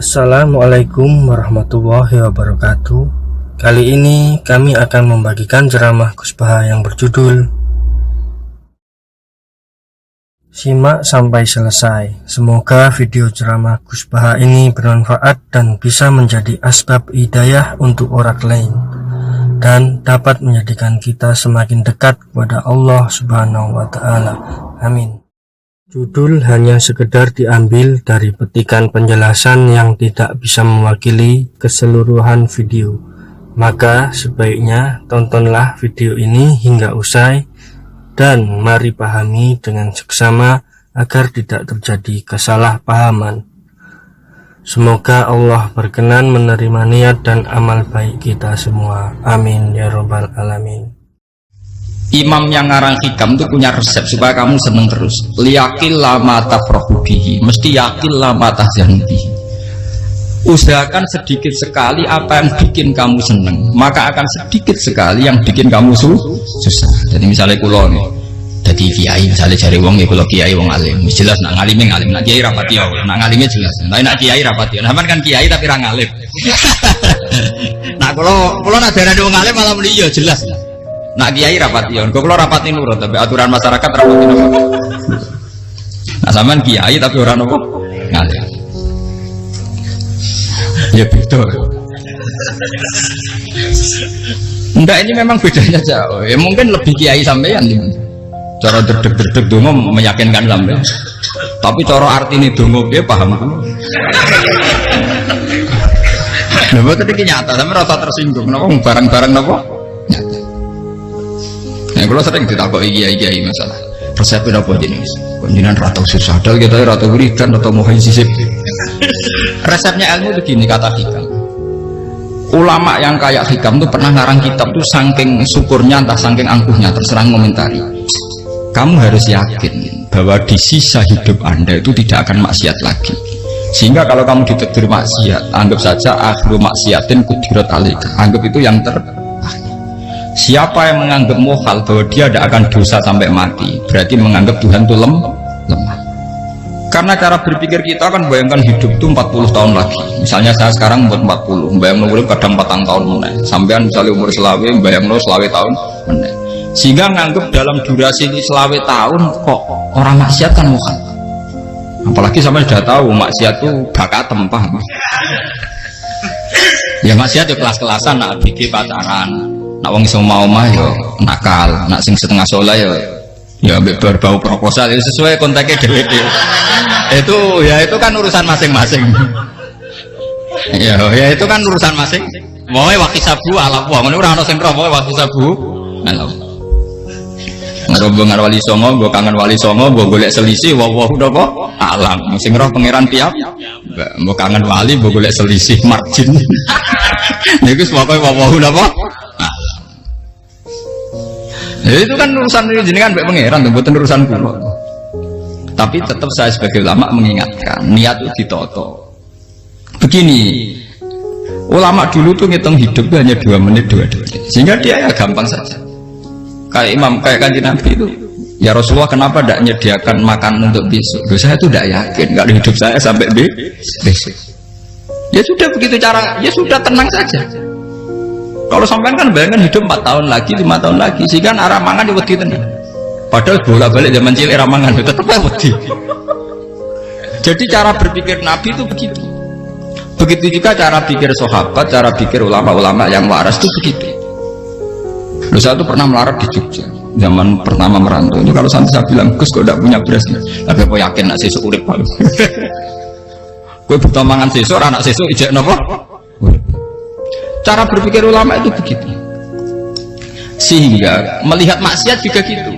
Assalamualaikum warahmatullahi wabarakatuh. Kali ini kami akan membagikan ceramah Gus Baha yang berjudul Simak sampai selesai. Semoga video ceramah Gus Baha ini bermanfaat dan bisa menjadi asbab hidayah untuk orang lain dan dapat menjadikan kita semakin dekat kepada Allah Subhanahu wa Ta'ala. Amin. Judul hanya sekedar diambil dari petikan penjelasan yang tidak bisa mewakili keseluruhan video. Maka sebaiknya tontonlah video ini hingga usai dan mari pahami dengan seksama agar tidak terjadi kesalahpahaman. Semoga Allah berkenan menerima niat dan amal baik kita semua. Amin ya robbal alamin. Imam yang ngarang hikam itu punya resep supaya kamu seneng terus. Liyakil lama tafrahu bihi, mesti yakil lama tahzanu bihi. Usahakan sedikit sekali apa yang bikin kamu seneng, maka akan sedikit sekali yang bikin kamu susah. Jadi misalnya kulo nih, jadi kiai misalnya cari wong ya, kulo kiai wong alim, jelas nak ngalim ngalim, nak kiai rapati ya, nak ngalimnya jelas. Tapi nak kiai rapati, nah kan kiai tapi ra ngalim. Nah kulo nak darah wong alim malah muni ya jelas. Nak kiai rapati, kok kalau rapati nurut, tapi aturan masyarakat rapati nurut. Nah sampean kiai tapi orang nopo ngalim. Ya betul. Enggak, ini memang bedanya jauh. Ya mungkin lebih kiai sampean nih. Cara derdek dongo meyakinkan sampean. Tapi cara artine dongo piye paham ku. Lha boten iki nyata, sampean rasa tersinggung napa barang-barang napa? Nyata. Nah, kalau sering ditakoki kiai-kiai masalah resepnya apa jenis? Jenengan rata susah, dal kita rata wiridan atau mohon sisip. Resepnya ilmu begini kata hikam. Ulama yang kayak hikam tuh pernah ngarang kitab tuh saking syukurnya entah saking angkuhnya terserah komentari. Kamu harus yakin bahwa di sisa hidup Anda itu tidak akan maksiat lagi. Sehingga kalau kamu ditegur maksiat, anggap saja akhiru maksiatin kudirat alaika. Anggap itu yang siapa yang menganggap mohal bahwa dia tidak akan dosa sampai mati, berarti menganggap Tuhan itu lemah. Karena cara berpikir kita kan bayangkan hidup itu 40 tahun lagi. Misalnya saya sekarang umur 40, bayang umur kadang 4 tahun meneh. Sampean misalnya umur selawe, bayang selawe tahun meneh. Sehingga menganggap dalam durasi selawe tahun kok orang maksiat kan mohal. Apalagi sampai sudah tahu maksiat itu bakat tempah. Ya maksiat ya kelas-kelasan, nak bikin pacaran. Nak wong iso mau mah yo nakal, nak sing setengah soleh ya berbau proposal ya sesuai kontaknya dhewe. Itu kan urusan masing-masing. ya itu kan urusan masing. Moe waki sabu ala wong ngono ora ono sing roh moe waki sabu. Ala. Ngarobong wali songo, mbok kangen wali songo, mbok golek selisih wae napa alam. Sing roh pangeran tiap. Mbok kangen wali, mbok golek selisih margin. Niku pokoke wae napa ya, itu kan urusan ini jenengan mbek pangeran, bukan urusan kula. Tapi tetap saya sebagai ulama mengingatkan, niat itu ditoto. Begini, ulama dulu tuh ngitung hidup itu hanya 2 menit 2 detik, sehingga dia ya gampang saja. Kayak imam, kayak kanjeng Nabi itu, ya Rasulullah kenapa tidak menyediakan makan untuk besok? Loh, saya itu tidak yakin kalau hidup saya sampai besok. Ya sudah begitu cara, ya sudah tenang saja. Kalau sampean kan bayangkan hidup 4 tahun lagi, 5 tahun lagi, sehingga arah mangan di wedi tenan. Padahal bolak-balik zaman cilik arah mangan tetap wedi. Jadi cara berpikir Nabi itu begitu. Begitu juga cara pikir sahabat, cara pikir ulama-ulama yang waras itu begitu. Lalu saya itu pernah melarat di Jogja, zaman pertama merantau. Itu kalau sampai saya bilang, Gus kok tidak punya beras, tapi aku yakin nak sesuk urip palu. Gue butuh mangan sesuk, anak sesuk ijek nopo. Cara berpikir ulama itu begitu. Sehingga melihat maksiat juga gitu.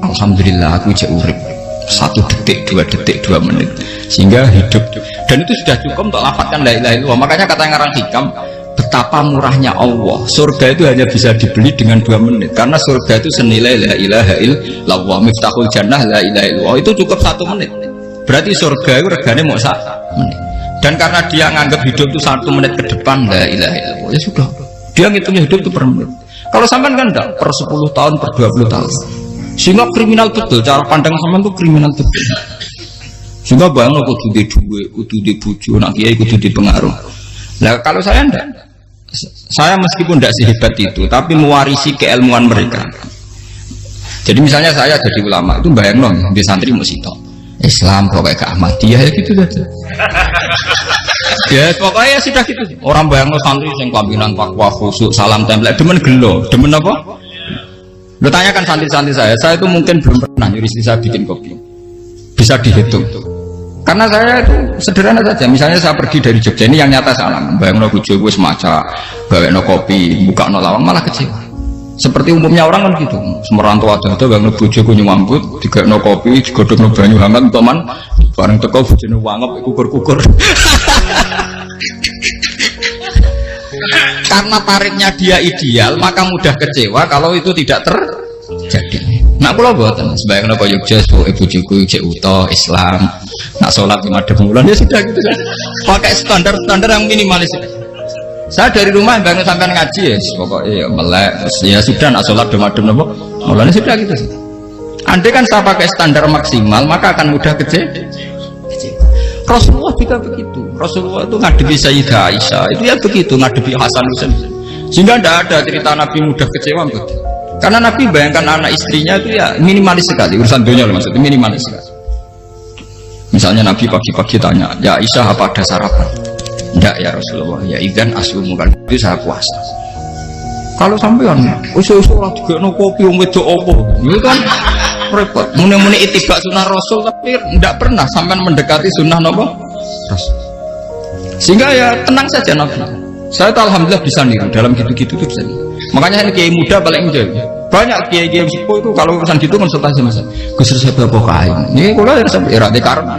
Alhamdulillah aku ijek urip 1 detik, 2 detik, 2 menit. Sehingga hidup. Dan itu sudah cukup untuk lafadzkan la ilaha illallah. Makanya kata ngarang hikam, betapa murahnya Allah. Surga itu hanya bisa dibeli dengan 2 menit. Karena surga itu senilai la ilaha illallah. Miftahul jannah la ilaha illallah. Itu cukup 1 menit. Berarti surga itu regane mau 1 menit. Dan karena dia nganggap hidup itu 1 menit ke depan, la ilaha illallah, ya sudah. Dia ngitungnya hidup itu per menit. Kalau sampean kan enggak, per 10 tahun, per 20 tahun. Sehingga kriminal betul, cara pandang sampean itu kriminal betul. Sehingga bang kudu di duwe, kudu di bojo, nak kiai kudu di pengaruh. Nah kalau saya enggak, saya meskipun tidak sehebat itu, tapi mewarisi keilmuan mereka. Jadi misalnya saya jadi ulama itu bayang loh, di santri musito Islam pokoknya ke Ahmadiyah ya gitu saja. Ya pokoknya sudah gitu. Orang bayang loh santri yang pimpinan takwa khusyuk salam tempel, demen gelo, demen apa? Lo tanyakan santri-santri saya itu mungkin belum pernah nyuri saya bikin kopi, bisa dihitung. Karena saya itu sederhana saja. Misalnya saya pergi dari Jogja ini yang nyata salah. Bayang no bujo gue semaca, gawe no kopi, buka no lawang malah kecewa. Seperti umumnya orang kan gitu. Semerantau aja itu bayang no bujo gue nyuambut, digawe no kopi, digodok no banyu hangat, teman. Bareng teko bujo no wangep, kukur-kukur. Karena tarifnya dia ideal, maka mudah kecewa kalau itu tidak terjadi. Nak kula boten sebayang napa Yogya ibu juku cek uta Islam. Nak salat di madhep bulan ya sudah gitu kan. Pakai standar-standar yang minimalis. Saya dari rumah bangun sampai ngaji ya, pokoknya ya melek ya sudah nak salat di madhep napa. Mulane sudah gitu sih. Andai kan saya pakai standar maksimal, maka akan mudah kecewa. Rasulullah juga begitu. Rasulullah itu ngadepi Sayyidah Aisyah, itu ya begitu ngadepi Hasan Husain. Sehingga tidak ada cerita Nabi mudah kecewa betul. Karena Nabi bayangkan anak istrinya itu ya minimalis sekali, urusan dunia maksudnya minimalis sekali. Misalnya Nabi pagi-pagi tanya, ya Aisyah apa ada sarapan? Tidak ya Rasulullah, ya idzan aslumu kan itu saya puasa. Kalau sampean usul-usul lah juga no kopi wedok opo, itu kan repot. Muni-muni itibak sunnah Rasul tapi tidak pernah sampean mendekati sunnah nopo Rasul. Sehingga ya tenang saja Nabi. Saya tuh alhamdulillah bisa niru dalam gitu-gitu tuh bisa niru. Makanya ini kiai muda paling enjoy. Banyak kiai-kiai sepuh itu kalau urusan gitu konsultasi mas. Gus saya bawa kain. Ini kalau ya era karena.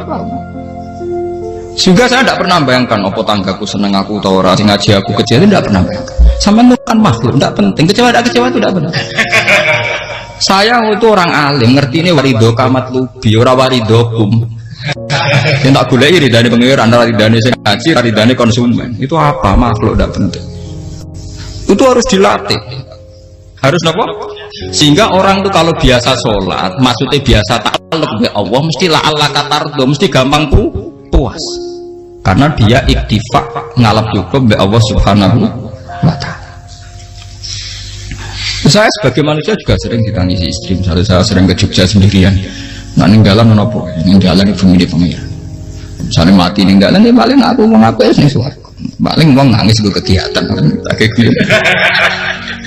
Sehingga saya tidak pernah bayangkan opo tanggaku seneng aku atau orang ngaji aku kecil itu tidak pernah bayangkan. Sama itu kan makhluk tidak penting. Kecewa itu tidak benar. Saya itu orang alim ngerti ini warido kamat lubi ora warido kum. Yang tak boleh ridane pengiran ridane sing ngaji ridane konsumen. Itu apa makhluk tidak penting. Itu harus dilatih. Harus apa? Sehingga orang tuh kalau biasa sholat, maksudnya biasa ta'alluq bi Allah, mesti la'alla katardo, mesti gampang puas. Karena dia iktifa ngalap cukup bi Allah Subhanahu wa ta'ala. Saya sebagai manusia juga sering ditangisi istri. Misalnya saya sering ke Jogja sendirian. Nah ninggalan nopo, ninggalan ibu milih pengiran. Misalnya mati ninggalan, dia paling aku mau ngaku es nih suara. Paling mau nangis ke kegiatan.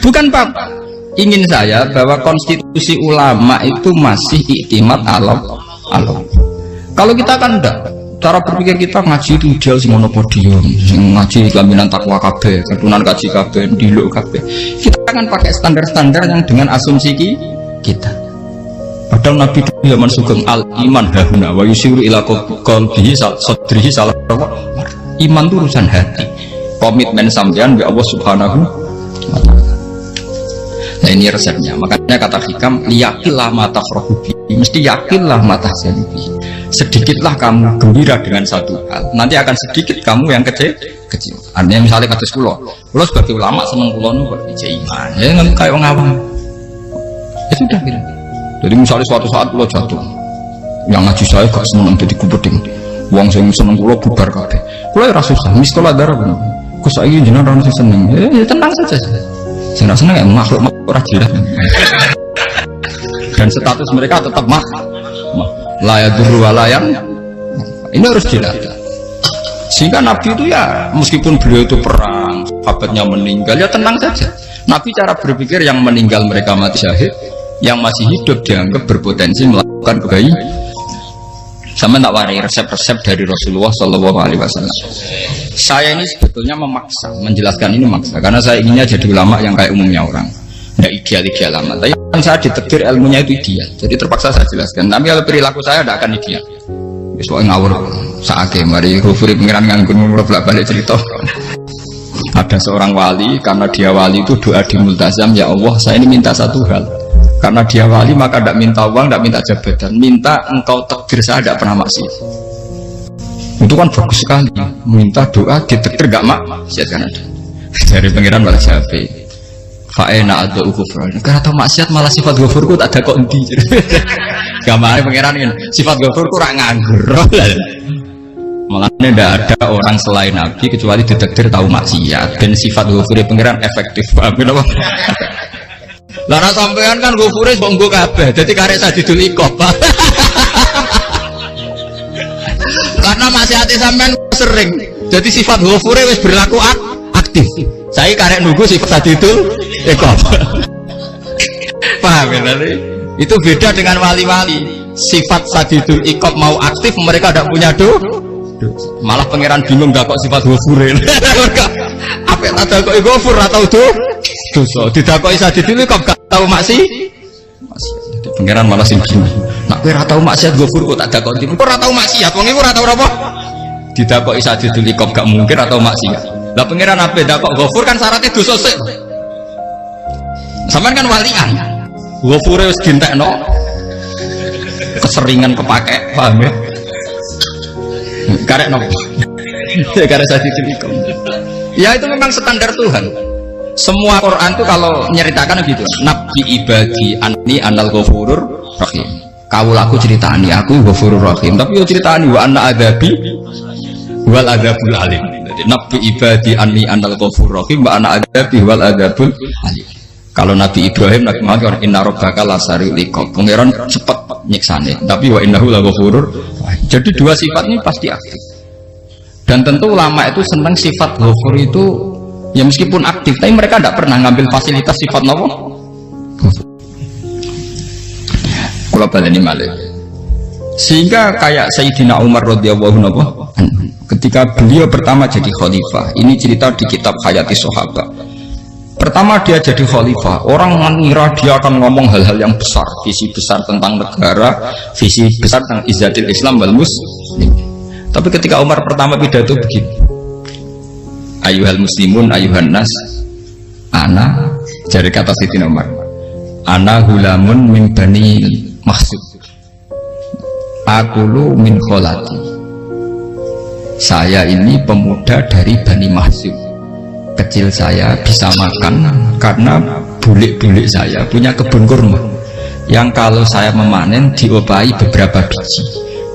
Bukan Pak. Ingin saya bahwa konstitusi ulama itu masih iktimat Allah. Kalau kita kan enggak. Cara berpikir kita ngaji itu ideal sing ono podium, sing ngaji kelaminan takwa kabeh, ketunan kaji kabeh, diluk kabeh. Kita akan pakai standar-standar yang dengan asumsi kita. Padahal Nabi zaman sugeng al iman hahuna wa yusiru ila qalbihi sadrihi salah. Iman itu urusan hati. Komitmen sampean bi Allah Subhanahu wa taala. Nah ini resepnya. Makanya kata hikam yakinlah mata frohubi, mesti yakinlah mata zanibi. Sedikitlah kamu gembira dengan satu hal, nanti akan sedikit kamu yang kecil. Artinya misalnya kata pulau sebagai ulama seneng pulau nu iman, ya nggak kayak orang awam. Ya sudah gitu. Jadi misalnya suatu saat pulau jatuh, yang ngaji saya gak seneng jadi kubeding, uang saya seneng pulau bubar kabeh. Pulau rasa susah, miskola darah benar. Kau saya ingin jenah orang seneng, ya tenang saja. Saya seneng ya makhluk orang jilat. Dan status mereka tetap layak dulu walayan. Ini harus dilatih. Sehingga Nabi itu ya meskipun beliau itu perang, sahabatnya meninggal, ya tenang saja. Nabi cara berpikir yang meninggal mereka mati syahid, yang masih hidup dianggap berpotensi melakukan kebaikan. Sama tak warai resep-resep dari Rasulullah SAW. Saya ini sebetulnya memaksa, menjelaskan ini maksa, karena saya inginnya jadi ulama yang kayak umumnya orang, tidak ideal amat. Tapi kan saya ditakdir ilmunya itu ideal, jadi terpaksa saya jelaskan. Tapi kalau perilaku saya tidak akan ideal. Soalnya ngawur, saatnya mari kufuri pengiran nganggur balik cerita. Ada seorang wali, karena dia wali itu doa di multazam, ya Allah saya ini minta satu hal. Karena dia wali maka tidak minta uang, tidak minta jabatan, minta engkau takdir saya tidak pernah maksiat. Itu kan bagus sekali, minta doa ditakdir gak maksiat kan ada. Dari pengiran wali Syafi'i. Fa'ena ada ghafur. Karena tau maksiat malah sifat ghafurku tak ada kok endi. Gamane pangeran ini sifat ghafurku ora nganggur. Makanya tidak ada orang selain Nabi kecuali ditakdir tahu maksiat dan sifat ghafure pangeran efektif. Paham apa? Lara sampean kan ghafure bonggo kabeh. Dadi karek sadidul iqab. Karena maksiate sampean sering. Jadi sifat ghafure wis berlaku aktif. Saya karek nunggu sifat sadidul iqab. Paham ya tadi? Itu beda dengan wali-wali. Sifat sadidul iqab mau aktif mereka tidak punya malah pangeran bingung gak kok sifat ghafure. Apa tak kok ghafur atau dosa didakoi sadidul iqab gak tahu maksiat. Pangeran malah sing bingung. Nak kowe ora tau maksiat ghafur kok tak dakoni. Kok ora tau maksiat wong iku ora tau apa? Didakoki sadidul iqab gak mungkin atau maksiat. Lah pangeran ape dakok ghafur kan syaratnya dosa sik. Sampean kan walian. Ghafure wis dientekno. Keseringan kepake, paham ya? Karek nopo? Karek sadidul iqab. Ya itu memang standar Tuhan. Semua Quran itu kalau nyeritakan gitu. Nabi ibadi anni anal ghafurur rahim. Kawulaku ceritani aku ghafurur rahim. Tapi yo ceritani wa anna adzabi wal adzabul alim. Jadi Nabi ibadi anni anal ghafurur rahim wa anna adzabi wal adzabul alim. Kalau Nabi Ibrahim Nabi Muhammad inna rabbaka lasariul iqab. Pangeran cepat nyiksane. Tapi wa innahu laghafurur. Jadi dua sifat ini pasti aktif. Dan tentu ulama itu senang sifat ghafur itu ya meskipun aktif, tapi mereka tidak pernah ngambil fasilitas sifat nopo. Kalau baleni malih. Sehingga kayak Sayyidina Umar radhiyallahu anhu ketika beliau pertama jadi khalifah, ini cerita di kitab Hayati Sahabat. Pertama dia jadi khalifah, orang mengira dia akan ngomong hal-hal yang besar, visi besar tentang negara, visi besar tentang izzatil Islam wal muslim. Tapi ketika Umar pertama pidato begini, ayuhal muslimun ayuhan nas, ana, dari kata Sayyidina Umar, ana hulamun min bani Mahsud, akulu min kholati, saya ini pemuda dari Bani Mahsud. Kecil saya bisa makan karena bulik-bulik saya punya kebun kurma yang kalau saya memanen diobahi beberapa biji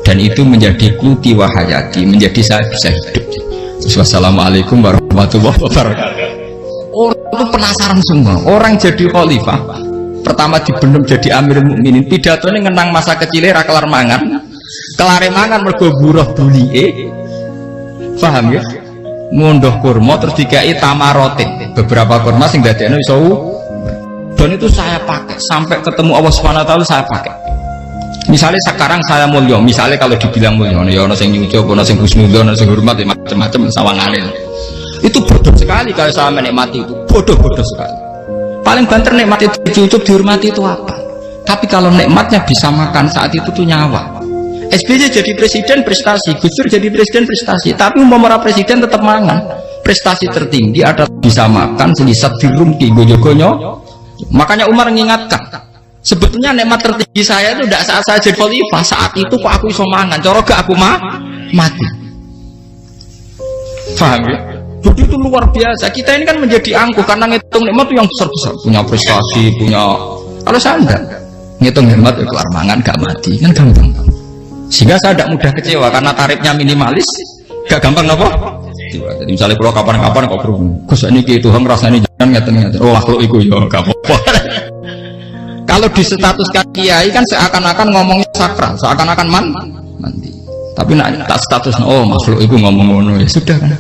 dan itu menjadi kuti wahayati, menjadi saya bisa hidup. Wassalamualaikum warahmatullahi wabarakatuh. Orang itu penasaran semua. Orang jadi khalifah pertama dibendem jadi Amirul Mukminin, pidatonya ngenang masa kecilnya ra kelar mangan, kelare mangan mergo buruh bulike. Paham ya? Ngunduh kurma terus dikai tamarotin, beberapa kurma sing dadekno iso. Dan itu saya pakai sampai ketemu Allah Subhanahu wa taala, saya pakai. Misalnya sekarang saya mulia, misalnya kalau dibilang mulia, ya ono sing nyucuk, ono sing husnudzon, ono sing hormat, macam-macam sawangane. Itu bodoh sekali kalau saya menikmati itu, bodoh sekali. Paling banter nikmati dicucuk, dihormati itu apa? Tapi kalau nikmatnya bisa makan saat itu tuh nyawa. SBY jadi presiden prestasi, Gus Dur jadi presiden prestasi, tapi umpama presiden tetap mangan. Prestasi tertinggi ada bisa makan selisat dirumki gojo-gonyo. Makanya Umar mengingatkan, sebetulnya nikmat tertinggi saya itu tidak saat saya jadi khalifah, saat itu kok aku iso mangan, cara gak aku mati. Paham ya? Jadi itu luar biasa. Kita ini kan menjadi angkuh karena ngitung nikmat itu yang besar-besar, punya prestasi, punya. Kalau saya enggak ngitung nikmat itu kelar mangan gak mati, kan gampang. Sehingga saya tidak mudah kecewa karena tarifnya minimalis, gak gampang nopo. Jadi misalnya kalau kapan-kapan kok perlu, Gus ini Tuhan rasanya jangan ngeten-ngeten. Oh makhluk itu ya gak apa-apa. Kalau disetatuskan kiai kan seakan-akan ngomongnya sakral, seakan-akan mandi. Tapi nak tak status, oh makhluk itu ngomong-ngomong ya sudah kan.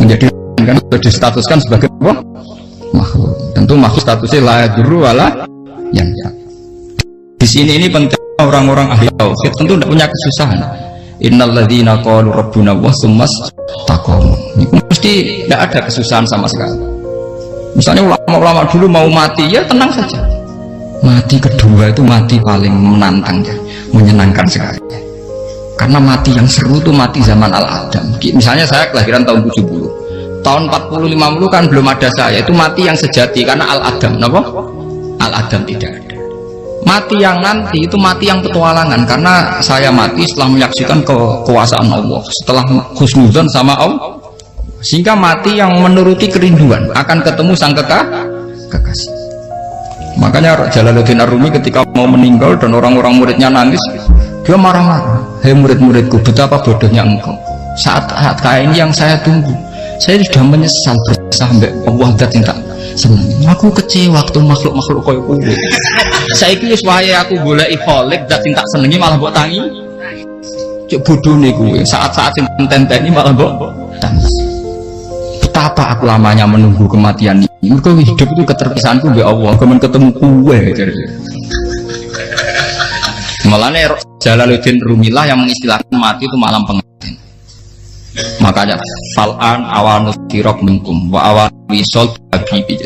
Menjadi kan sudah distatuskan sebagai apa? Makhluk. Tentu makhluk statusnya la yadurru wala yanfa. Di sini ini penting. Orang-orang ahli tauhid tentu tidak punya kesusahan. Innalladzina qalu rabbuna wa tsummas taqamu. Itu mesti tidak ada kesusahan sama sekali. Misalnya ulama-ulama dulu mau mati ya tenang saja. Mati kedua itu mati paling menantang ya, menyenangkan sekali. Karena mati yang seru itu mati zaman Al-Adam. Misalnya saya kelahiran tahun 70. Tahun 40-50 kan belum ada saya, itu mati yang sejati karena Al-Adam. Kenapa? Al-Adam tidak ada. Mati yang nanti itu mati yang petualangan karena saya mati setelah menyaksikan kekuasaan Allah, setelah husnudzon sama Allah, sehingga mati yang menuruti kerinduan akan ketemu sang kekasih. Makanya Jalaluddin Ar-Rumi ketika mau meninggal dan orang-orang muridnya nangis, dia marah-marah. Hei murid-muridku, betapa bodohnya engkau. Saat ini yang saya tunggu, saya sudah menyesal sampai Allah dat yang tak senang. Aku kecewa waktu makhluk-makhluk koyo kowe. Saiki wis wayahe aku goleki kholik dat tak senengi malah mbok tangi. Cuk bodone kowe. Saat-saat sing tenteni malah mbok tangis. Betapa aku lamanya menunggu kematian ini. Mergo hidup itu keterpisahanku mbek Allah, kemen ketemu kowe. Malane Jalaluddin Rumilah yang mengistilahkan mati itu malam pengantin. Makanya fal'an awanus tirok minkum wa awan wisol habibi.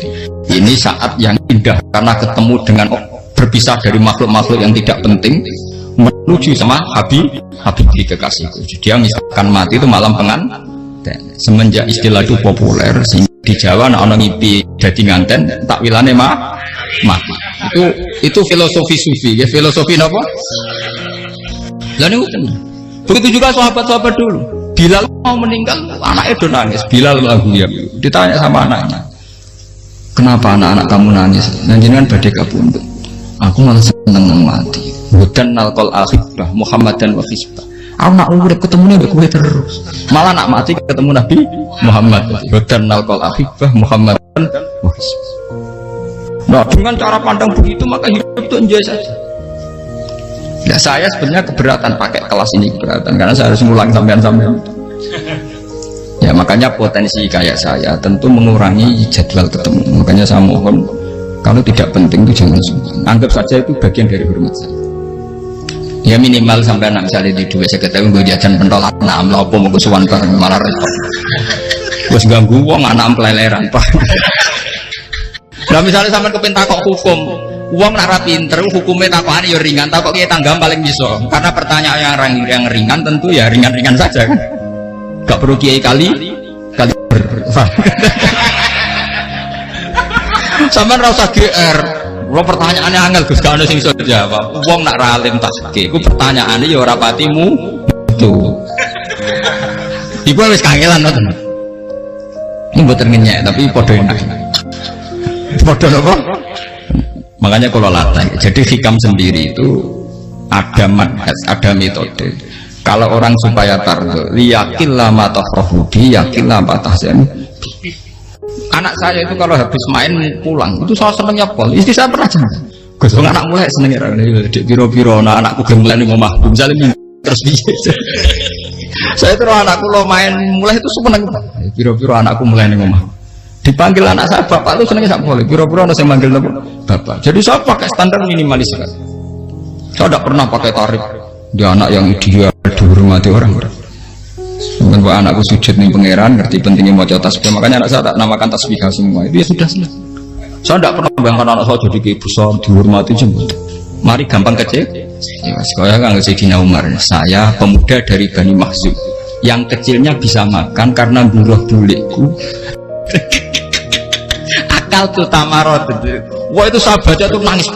Ini saat yang indah karena ketemu dengan berpisah dari makhluk-makhluk yang tidak penting menuju sama Habib kekasihku. Jadi dia misalkan mati itu malam pengantin. Semenjak istilah itu populer sehingga di Jawa ana ngipi dadi nganten takwilane mati. Itu filosofi sufi, ya filosofi napa? Lah niku begitu juga sahabat-sahabat dulu. Bilal mau meninggal, anaknya udah nangis. Bilal lagu ya. Ditanya sama anaknya, kenapa anak-anak kamu nangis? Dan jenengan badhe kabundut. Aku malah seneng mati. Hudan nalqal akhibah Muhammadan wa hisbah. Aku nak urip ketemu nih kowe terus. Malah nak mati ketemu Nabi Muhammad. Hudan nalqal akhibah Muhammadan wa hisbah. Nah, dengan cara pandang begitu maka hidup itu enjoy saja. Ya saya sebenarnya keberatan pakai kelas ini, keberatan karena saya harus ngulang sampean-sampean. Ya makanya potensi kayak saya tentu mengurangi jadwal ketemu. Makanya saya mohon kalau tidak penting itu jangan sungkan. Anggap saja itu bagian dari hormat saya. Ya minimal sampai anak misalnya di dua saya ketahui gue jajan pentolan enam lopo mau kesuwan bareng malah repot. Gue ganggu uang anak peleleran pak. Nah misalnya sampai kepentakok hukum. Uang nak pinter, hukumnya takokan ya ringan, takok kita tangga paling bisa. Karena pertanyaan yang ringan tentu ya ringan-ringan saja kan. Gak perlu kiai kali sampean ra usah GR. Lo pertanyaannya angel Gus, gak ono sing iso jawab. Uang nak ra alim tasbih, iku pertanyaane ya ora patimu itu. Iku wis kangelan ngoten. Ini mboten ngenyek tapi padha enak. Padha napa? Makanya kalau latih, jadi hikam sendiri itu ada manhaj, ada metode. Kalau orang supaya tardo, yakin lama tafrohudi, yakin lama tahsen. Anak saya itu kalau habis main pulang, itu saya senengnya pol. Istri saya pernah jangan. Gus, anak mulai senengnya di biro-biro, anak-anakku gemulai nih ngomah, misalnya terus bisa. Saya terus anakku lo main mulai itu seneng. Biro-biro anakku mulai nih ngomah. Dipanggil anak saya bapak itu senengnya tak boleh. Biro-biro ada yang manggil bapak. Jadi saya pakai standar minimalis kan. Saya tidak pernah pakai tarif. Dia anak yang ideal dihormati orang. Mungkin pak anakku sujud nih pangeran, ngerti pentingnya mau tasbih. Makanya anak saya tak namakan tasbih semua. Itu ya sudah selesai. Saya tidak pernah bayangkan anak saya jadi kayak besar dihormati jemput. Mari gampang kecil. Ya, sekolah kan Sayyidina Umar. Saya pemuda dari Bani Makhzum. Yang kecilnya bisa makan karena buruh bulikku. Akal tuh tamarot. Wah itu saya baca tuh nangis.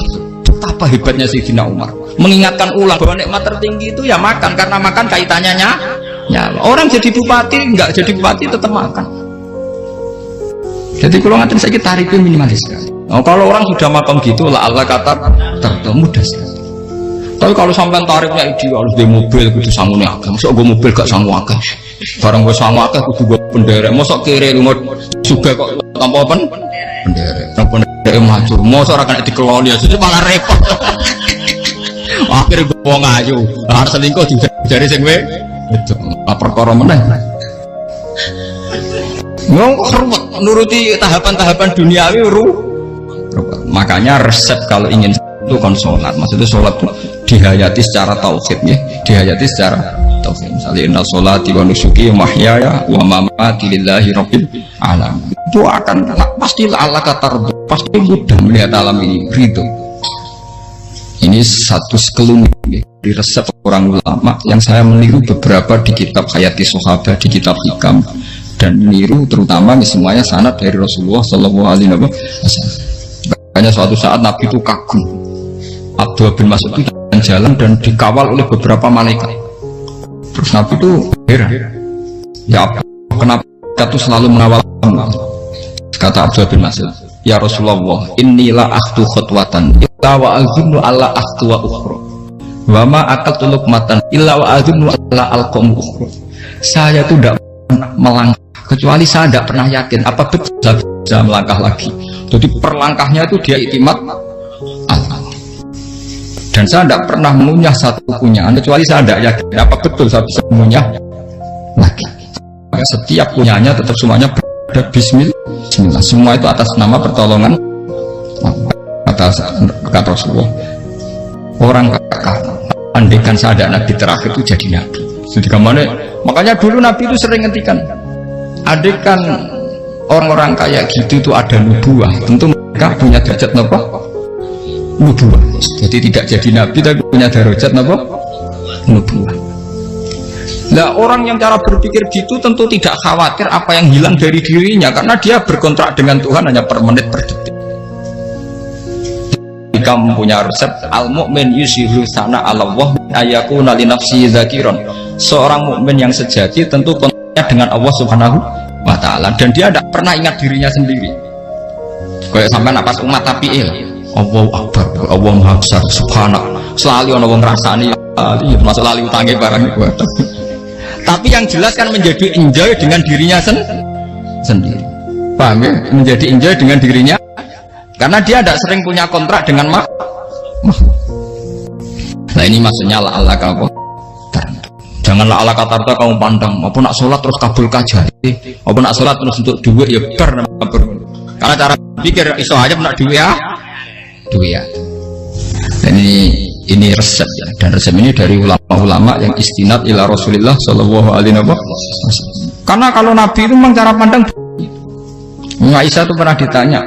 Betapa hebatnya Sayyidina Umar. Mengingatkan ulang bahwa nikmat tertinggi itu ya makan, karena makan kaitannya nyawa. Orang jadi bupati, enggak jadi bupati tetap makan. Jadi kalau ngantin saya tarifnya minimalis sekali. Oh, kalau orang sudah makan gitu lah Allah kata mudah sekali. Tapi kalau sampai tarifnya ideal harus di mobil kudu sangune akeh. Mosok gue mobil gak sangu akeh. Barang gue sangu akeh kudu gue penderek. Mosok kiri lu mau juga kok tanpa apa? Penderek. Nang penderek maju. Mosok ora kena dikeloli aja malah repot. Akhirnya gue wong ayu. Harus selingkuh dari sing we. Itu perkara meneh. Ngomong ruwet nuruti tahapan-tahapan duniawi makanya resep kalau ingin itu kan sholat, maksudnya sholat itu dihayati secara tauhid ya, dihayati secara tauhid. Misalnya inna sholati wa nusuki wa mahyaya wa mamati lillahi rabbil alamin. Itu akan pasti Allah kata pasti mudah melihat alam ini ridho. Ini satu sekelumit ya, di resep orang ulama yang saya meniru beberapa di kitab Hayati Sahabat, di kitab Hikam, dan meniru terutama semuanya sanad dari Rasulullah Shallallahu Alaihi Wasallam. Hanya suatu saat Nabi itu kagum. Abdullah bin Mas'ud itu jalan dan dikawal oleh beberapa malaikat. Terus Nabi itu heran. Ya kenapa kita tuh selalu mengawal kamu? Kata Abdullah bin Mas'ud, ya Rasulullah, inni la akhtu khutwatan illa wa azunnu alla akhtu wa ukhra wa ma akaltu luqmatan illa wa azunnu alla alqamu ukhra. Saya tuh tidak pernah melangkah kecuali saya tidak pernah yakin apa betul saya bisa melangkah lagi. Jadi perlangkahnya itu dia iktimat Allah. Dan saya tidak pernah mengunyah satu kunyahan kecuali saya tidak yakin apa betul saya bisa mengunyah lagi. Setiap kunyahnya tetap semuanya berada Bismillah. Semua itu atas nama pertolongan atas kata Rasulullah. Orang kakak andaikan saya ada nabi terakhir itu jadi nabi. Jadi kemana? Makanya dulu nabi itu sering ngendikan, andaikan orang-orang kayak gitu itu ada nubuah, tentu mereka punya derajat apa? Nubuah. Jadi tidak jadi nabi tapi punya derajat apa? Nubuah. Nah, orang yang cara berpikir gitu tentu tidak khawatir apa yang hilang dari dirinya karena dia berkontrak dengan Tuhan hanya per menit per detik. Jika mempunyai resep al-mu'min yusiru sana Allah ayakuna li nafsi dzakiron. Seorang mukmin yang sejati tentu kontaknya dengan Allah Subhanahu wa taala dan dia tidak pernah ingat dirinya sendiri. Kayak sampai pas umat tapiil, Allahu Akbar, Allah Maha Besar, subhanallah. Selalu ana wong ngrasani masuk lali utange barang iku. Tapi yang jelas kan menjadi enjoy dengan dirinya sendiri. Paham ya? Menjadi enjoy dengan dirinya karena dia tidak sering punya kontrak dengan makhluk. Nah ini maksudnya Allah apa? Janganlah Allah kata kamu pandang apa nak sholat terus kabul kajati, apa nak sholat terus untuk duit ya ber. Karena cara pikir iso aja nak duit ya. Dan ini resep ya, dan resep ini dari ulama-ulama yang istinad ila Rasulillah Shallallahu Alaihi Wasallam. Karena kalau Nabi itu memang cara pandang. Aisyah itu pernah ditanya,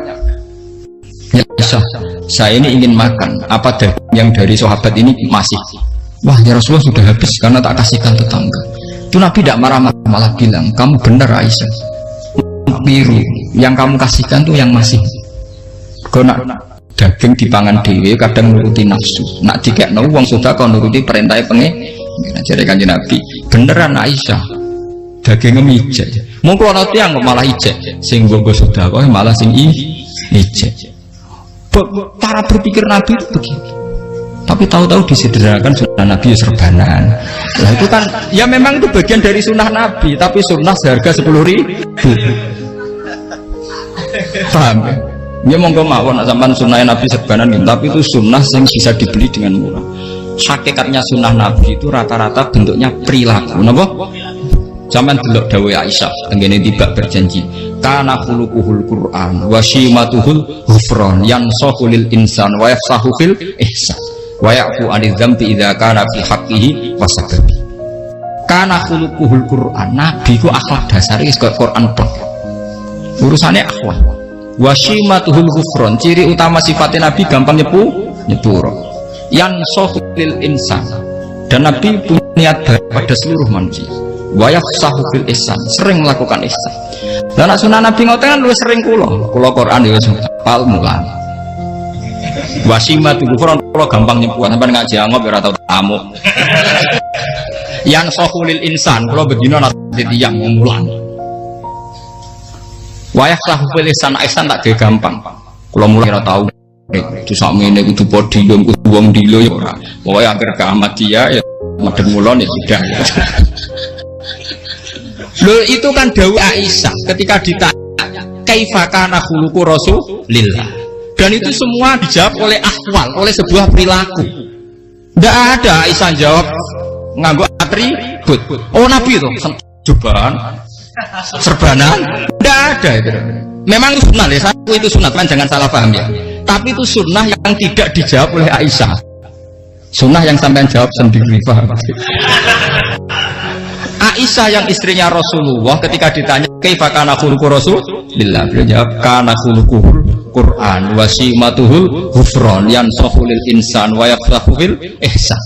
ya Aisyah, saya ini ingin makan apa daging yang dari sahabat ini masih. Wah ya Rasulullah sudah habis karena tak kasihkan tetangga. Itu Nabi tidak marah-marah, malah bilang, kamu benar Aisyah, biru yang kamu kasihkan tuh yang masih. Karena daging dipangan dewe kadang nuruti nafsu, nak dikekno wong sedekah nuruti perintah pengen. Jadi kanjeng Nabi beneran Aisyah dagingnya mijek mongko ana tiyang malah ijek sing nggo sedekah malah sing ijek. Cara berpikir Nabi itu begini, tapi tahu-tahu disederhanakan sunnah Nabi serbanan. Nah itu kan ya memang itu bagian dari sunnah Nabi, tapi sunnah seharga 10.000. Paham ya? Ya monggo mawon sampean sunah Nabi serbanan gitu, tapi itu sunnah yang bisa dibeli dengan murah. Hakikatnya sunnah Nabi itu rata-rata bentuknya perilaku. Napa? Sampean delok dawuh Aisyah tenggene tibak berjanji, kana khuluquhul Qur'an wa shimatuhul ghufran yansahu lil insan wa yafsahu fil ihsan wa ya'fu 'anil dzambi idza kana fi haqqihi wa sababi. Kana khuluquhul Qur'an, Nabi ku akhlak dasare wis kaya Quran tok. Urusane akhlak. Wasimatuhul ghufron, ciri utama sifatnya Nabi gampang nyepuro. Yang sohulil insan, dan Nabi punya niat baik pada seluruh manusia. Wayak sahufil ihsan, sering melakukan ihsan. Dan sunnah Nabi ngoten kan lu sering kulo Quran ya pal mulan. Wasimatuhul ghufron kulo gampang nyepuro, sampai ngaji angop ya tau tamu. Yang sohulil insan, kulo bedino nanti tiang mulan. Wayah sahufil ihsan tak dia gampang. Kalau mulai ora tahu itu sakmene kudu podium kudu wong dilo ya ora. Pokoke akhir kiamat dia ya madhep mulon ya sudah. Loh itu kan dawuh Aisyah ketika ditanya kaifa kana khuluqu Rasulillah. Dan itu semua dijawab oleh ahwal, oleh sebuah perilaku. Tidak ada Aisyah jawab nganggo atribut. Oh Nabi itu jubahan serbanan, tidak ada itu. Memang itu sunnah ya, itu sunnah kan, jangan salah paham ya. Tapi itu sunnah yang tidak dijawab oleh Aisyah. Sunnah yang sampean jawab sendiri, paham? Aisyah yang istrinya Rasulullah ketika ditanya kaifa kana khuluqu Rasulillah, beliau jawab kana khuluquhul Qur'an wa simatuhul ghufran yansahu lil insan wa yafsahu fil ihsan.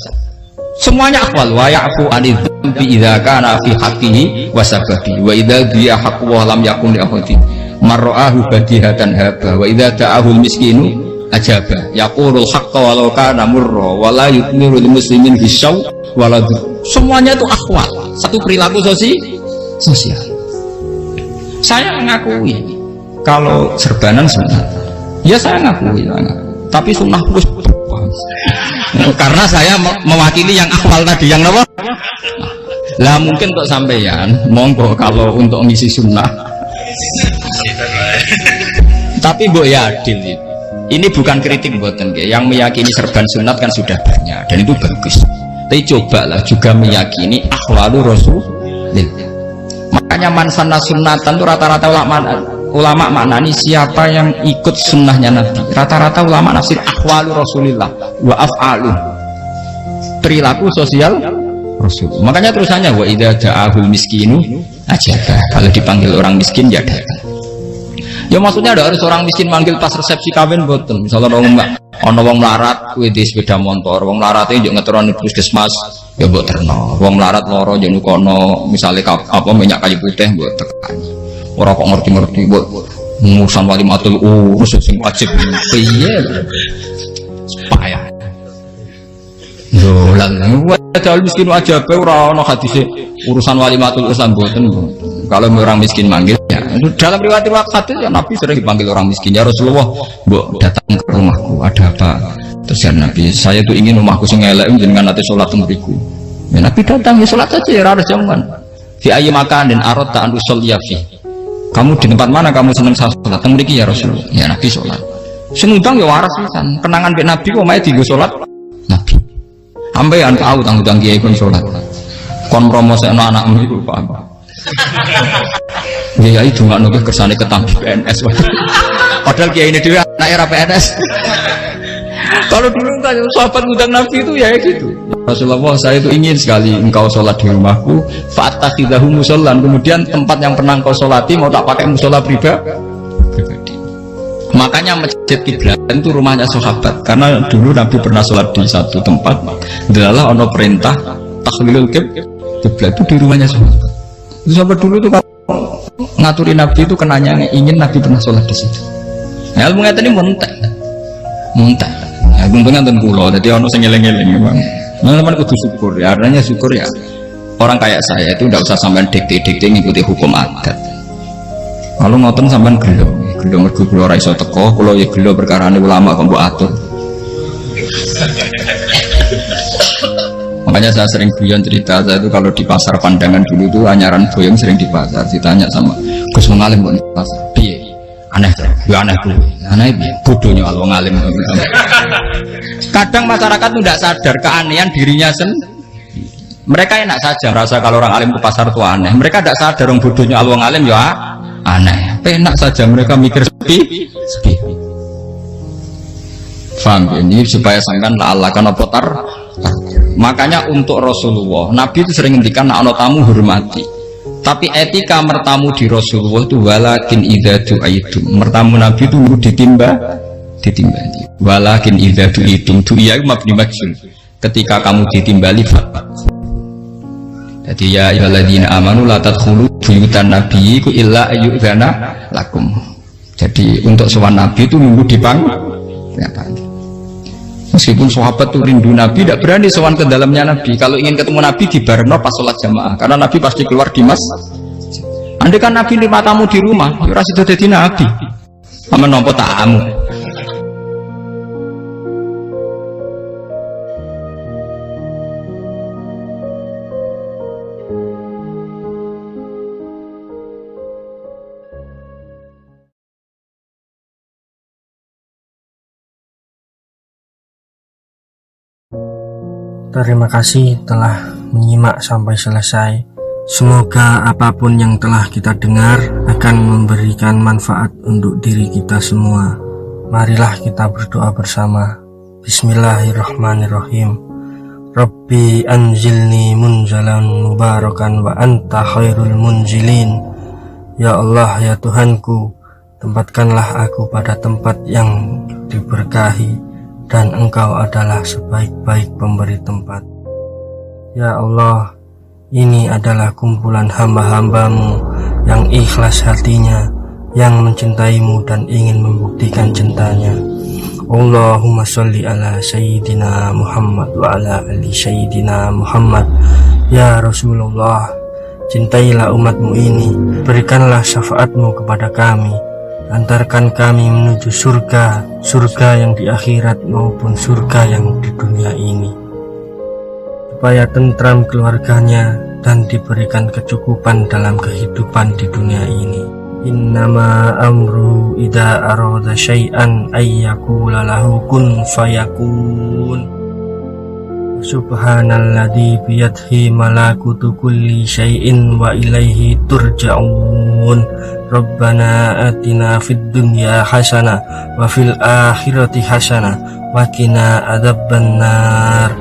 Semuanya akwal wa ya'fu 'anil dzambi idza kana fi haqqihi wa sababi wa idza biya haqqu wa lam yakun li ahadi marra'ahu badihatan haba wa idza ta'ahul miskinu ajaba yaqulul haqqa walau kana murra wa la yutmiru lil muslimin hisaw wala. Semuanya itu akwal, satu perilaku sosial. Saya mengakui kalau serbanan sunnah. Ya saya ngakui, tapi sunnah terus karena saya mewakili yang akhwal tadi, yang apa? Lah mungkin kok sampeyan, monggo kalau untuk ngisi sunnah. Tapi mbok ya adil itu. Ini bukan kritik mboten, yang meyakini serban sunat kan sudah banyak dan itu bagus. Tapi cobalah juga meyakini akhwalu Rasulillah. Makanya mansanna sunnatan itu rata-rata ulama maknani siapa yang ikut sunnahnya Nabi. Rata-rata ulama nafsir akhwalu Rasulillah wa af'alu, perilaku sosial Rasul. Makanya terusannya wa idza ja'ahul miskinu ajaba, kalau dipanggil orang miskin ya datang. Ya maksudnya ada harus orang miskin manggil pas resepsi kawin boten. Misalnya ono wong melarat kuwi di sepeda motor, wong melarat iki ngeteroni puskesmas ya mbok terno. Wong melarat loro yo nukono misale apa minyak kayu putih mbok tekani. Ora kok ngerti-ngerti mbok ngurusan walimatul urus sing wajib piye. Payah. Yo lan padahal miskin aja pe ora ono hadise urusan walimatul urus boten. Kalau orang miskin manggil ya, dalam riwayat hadis ya Nabi sering dipanggil orang miskin. Ya Rasulullah, mbok datang ke rumahku, ada apa? Terus ya Nabi, saya tuh ingin rumahku sing elek jenengan nanti sholat temriku. Ya Nabi datang ya sholat aja, ya harus jangan. Fi ayyi makanin aradta an usolliya fi. Kamu di tempat mana kamu seneng sholat temriki ya Rasulullah? Ya Nabi sholat. Senudang ya waras pisan. Kenangan mbek Nabi kok mae dienggo sholat Nabi. Ambean tahu tanggung kiai kon sholat. Kon promosekno anakmu iku paham. Ya itu nggak nunggu kersane ketampi PNS. Padahal kiai ini dia anak era PNS. Kalau dulu kan sahabat ngundang Nabi itu ya gitu. Rasulullah, saya itu ingin sekali engkau sholat di rumahku. Fa'attakhidahu musollan. Kemudian tempat yang pernah engkau sholati mau tak pakai musola pribadi. Makanya masjid kiblat itu rumahnya sahabat. Karena dulu Nabi pernah sholat di satu tempat. Adalah ono perintah takhlilul kiblat itu di rumahnya sahabat. Sahabat dulu tuh kalau ngaturi Nabi itu kenanya ingin Nabi pernah sholat di situ. Ya ilmu ngeten ini muntah. Ya untungnya ten kula, jadi ono sing eling-eling memang. Teman-teman kudu syukur ya, artinya syukur ya. Orang kayak saya itu tidak usah sampean dikte-dikte ngikuti hukum adat. Kalau ngoten sampean gelo mergo kula ora iso teko, kula ya gelo perkarane ulama kok mbok atur. Makanya saya sering guyon cerita, saya itu kalau di pasar Pandangan dulu itu anyaran boyong sering di pasar, ditanya sama Gus Mengalim kok di pasar, piye? Aneh, ya aneh tuh, aneh piye? Bodohnya kalau ngalim. Kadang masyarakat itu tidak sadar keanehan dirinya sendiri. Mereka enak saja merasa kalau orang alim ke pasar itu aneh. Mereka tidak sadar orang bodohnya kalau ngalim ya aneh. Enak saja mereka mikir sepi. Faham ini supaya sangkan Allah karena potar. Makanya untuk Rasulullah, Nabi itu sering ngendikan ana tamu hormati. Tapi etika mertamu di Rasulullah itu walakin idza du'aitum. Mertamu Nabi itu ditimbali. Walakin idza du'itum du'iya mabni majhul. Ketika kamu ditimbali jadi ya ayyuhalladzina amanu la tadkhulu buyutan nabiyyi illa ayyudzana lakum. Jadi untuk sowan Nabi itu nunggu dipanggil. Meskipun sahabat tuh rindu Nabi, tidak berani sowan ke dalamnya Nabi. Kalau ingin ketemu Nabi di barno pas sholat jamaah, karena Nabi pasti keluar di mas. Andai kan Nabi lima tamu di rumah, ya sudah jadi Nabi. Sama nompo tamu. Terima kasih telah menyimak sampai selesai. Semoga apapun yang telah kita dengar akan memberikan manfaat untuk diri kita semua. Marilah kita berdoa bersama. Bismillahirrahmanirrahim. Rabbi anzilni munzalan mubarakan wa anta khairul munzilin. Ya Allah, ya Tuhanku, tempatkanlah aku pada tempat yang diberkahi, dan Engkau adalah sebaik-baik pemberi tempat. Ya Allah, ini adalah kumpulan hamba-hambamu yang ikhlas hatinya, yang mencintaimu dan ingin membuktikan cintanya. Allahumma sholli ala Sayyidina Muhammad wa ala ali Sayyidina Muhammad. Ya Rasulullah, cintailah umatmu ini, berikanlah syafaatmu kepada kami, Antarkan kami menuju surga, surga yang di akhirat maupun surga yang di dunia ini, supaya tentram keluarganya dan diberikan kecukupan dalam kehidupan di dunia ini. Innama amru idza arada syai'an ayyakula lahu kun fayakun. Subhanalladzi biyadihi malakutu kulli syai'in wa ilaihi turja'un. Rabbana atina fid dunya hasanah wa fil akhirati hasanah wa qina adzabannar.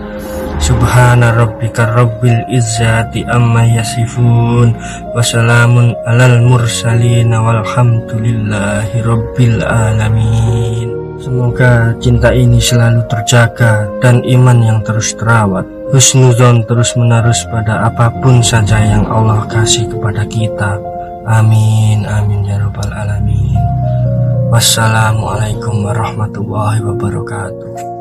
Subhana rabbika rabbil izzati amma yasifun wa salamun alal mursalin walhamdulillahi rabbil alamin. Semoga cinta ini selalu terjaga dan iman yang terus terawat, husnuzon terus menerus pada apapun saja yang Allah kasih kepada kita. Amin amin ya rabbal alamin. Wassalamualaikum warahmatullahi wabarakatuh.